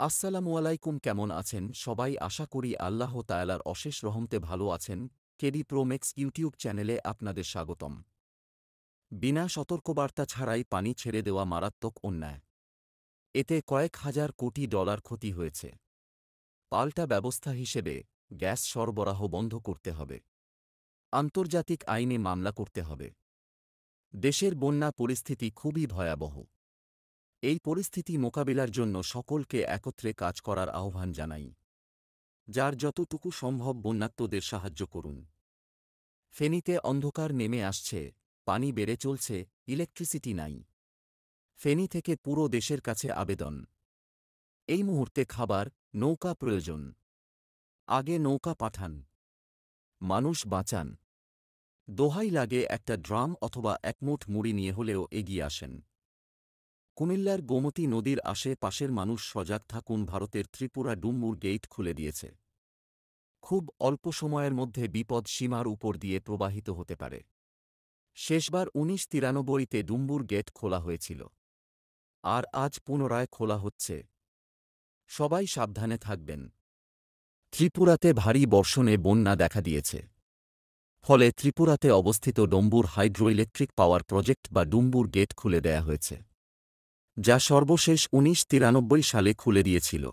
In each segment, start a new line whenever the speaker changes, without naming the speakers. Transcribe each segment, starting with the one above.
আসসালামু আলাইকুম, কেমন আছেন সবাই? আশা করি আল্লাহ তায়ালার অশেষ রহমতে ভালো আছেন। কেডি প্রোমেক্স ইউটিউব চ্যানেলে আপনাদের স্বাগতম। বিনা সতর্কবার্তা ছাড়াই পানি ছেড়ে দেওয়া মারাত্মক অন্যায়। এতে কয়েক হাজার কোটি ডলার ক্ষতি হয়েছে। পাল্টা ব্যবস্থা হিসেবে গ্যাস সরবরাহ বন্ধ করতে হবে। আন্তর্জাতিক আইনে মামলা করতে হবে। দেশের বন্যা পরিস্থিতি খুবই ভয়াবহ। এই পরিস্থিতি মোকাবিলার জন্য সকলকে একত্রে কাজ করার আহ্বান জানাই। যার যতটুকু সম্ভব বন্যার্তদের সাহায্য করুন। ফেনীতে অন্ধকার নেমে আসছে, পানি বেড়ে চলছে, ইলেকট্রিসিটি নাই। ফেনী থেকে পুরো দেশের কাছে আবেদন। এই মুহূর্তে খাবার, নৌকা প্রয়োজন। আগে নৌকা পাঠান। মানুষ বাঁচান। দোহাই লাগে একটা ড্রাম অথবা এক মুঠ মুড়ি নিয়ে হলেও এগিয়ে আসেন। কুমিল্লার গোমতী নদীর আশেপাশের মানুষ সজাগ থাকুন। ভারতের ত্রিপুরা ডুম্বুর গেইট খুলে দিয়েছে। খুব অল্প সময়ের মধ্যে বিপদ সীমার উপর দিয়ে প্রবাহিত হতে পারে। শেষবার ১৯৯৩-তে ডুম্বুর গেট খোলা হয়েছিল। আর আজ পুনরায় খোলা হচ্ছে। সবাই সাবধানে থাকবেন। ত্রিপুরাতে ভারী বর্ষণে বন্যা দেখা দিয়েছে। ফলে ত্রিপুরাতে অবস্থিত ডম্বুর হাইড্রোইলেকট্রিক পাওয়ার প্রজেক্ট বা ডুম্বুর গেট খুলে দেয়া হয়েছে, যা সর্বশেষ ১৯৯৩ সালে খুলে দিয়েছিল।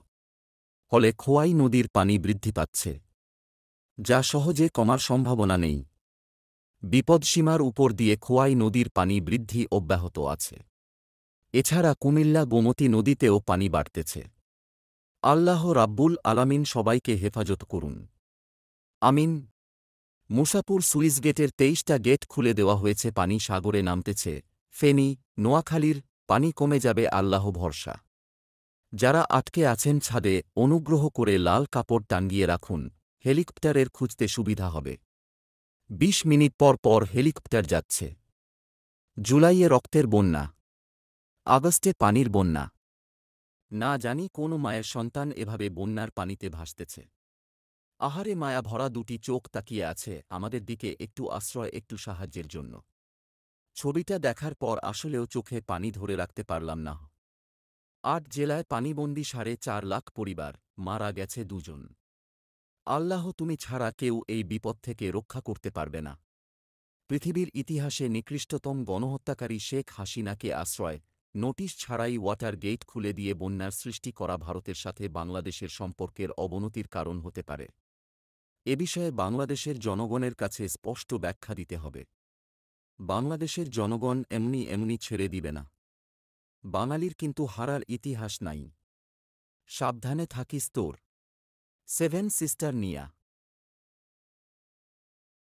ফলে খোয়াই নদীর পানি বৃদ্ধি পাচ্ছে, যা সহজে কমার সম্ভাবনা নেই। বিপদসীমার উপর দিয়ে খোয়াই নদীর পানি বৃদ্ধি অব্যাহত আছে। এছাড়া কুমিল্লা গোমতী নদীতেও পানি বাড়তেছে। আল্লাহ রাব্বুল আলামিন সবাইকে হেফাজত করুন। আমিন। মুসাপুর সুইচগেটের ২৩টা গেট খুলে দেওয়া হয়েছে। পানি সাগরে নামতেছে। ফেনী, নোয়াখালীর পানি কমে যাবে, আল্লাহ ভরসা। যারা আটকে আছেন ছাদে, অনুগ্রহ করে লাল কাপড় টাঙ্গিয়ে রাখুন। হেলিকপ্টারের খুঁজতে সুবিধা হবে। ২০ মিনিট পর পর হেলিকপ্টার যাচ্ছে। জুলাইয়ে রক্তের বন্যা, আগস্টে পানির বন্যা। না জানি কোন মায়ের সন্তান এভাবে বন্যার পানিতে ভাসতেছে। আহারে, মায়া ভরা দুটি চোখ তাকিয়ে আছে আমাদের দিকে, একটু আশ্রয়, একটু সাহায্যের জন্য। ছবিটা দেখার পর আসলেও চোখে পানি ধরে রাখতে পারলাম না। ৮ জেলায় পানিবন্দী ৪.৫ লাখ পরিবার, মারা গেছে ২ জন। আল্লাহ তুমি ছাড়া কেউ এই বিপদ থেকে রক্ষা করতে পারবে না। পৃথিবীর ইতিহাসে নিকৃষ্টতম গণহত্যাকারী শেখ হাসিনাকে আশ্রয়, নোটিশ ছাড়াই ওয়াটার গেট খুলে দিয়ে বন্যার সৃষ্টি করা ভারতের সাথে বাংলাদেশের সম্পর্কের অবনতির কারণ হতে পারে। এ বিষয়ে বাংলাদেশের জনগণের কাছে স্পষ্ট ব্যাখ্যা দিতে হবে। বাংলাদেশের জনগণ এমনি এমনি ছেড়ে দিবে না। বাঙালির কিন্তু হারার ইতিহাস নাই। সাবধানে থাকিস তোর 7 সিস্টার নিয়া।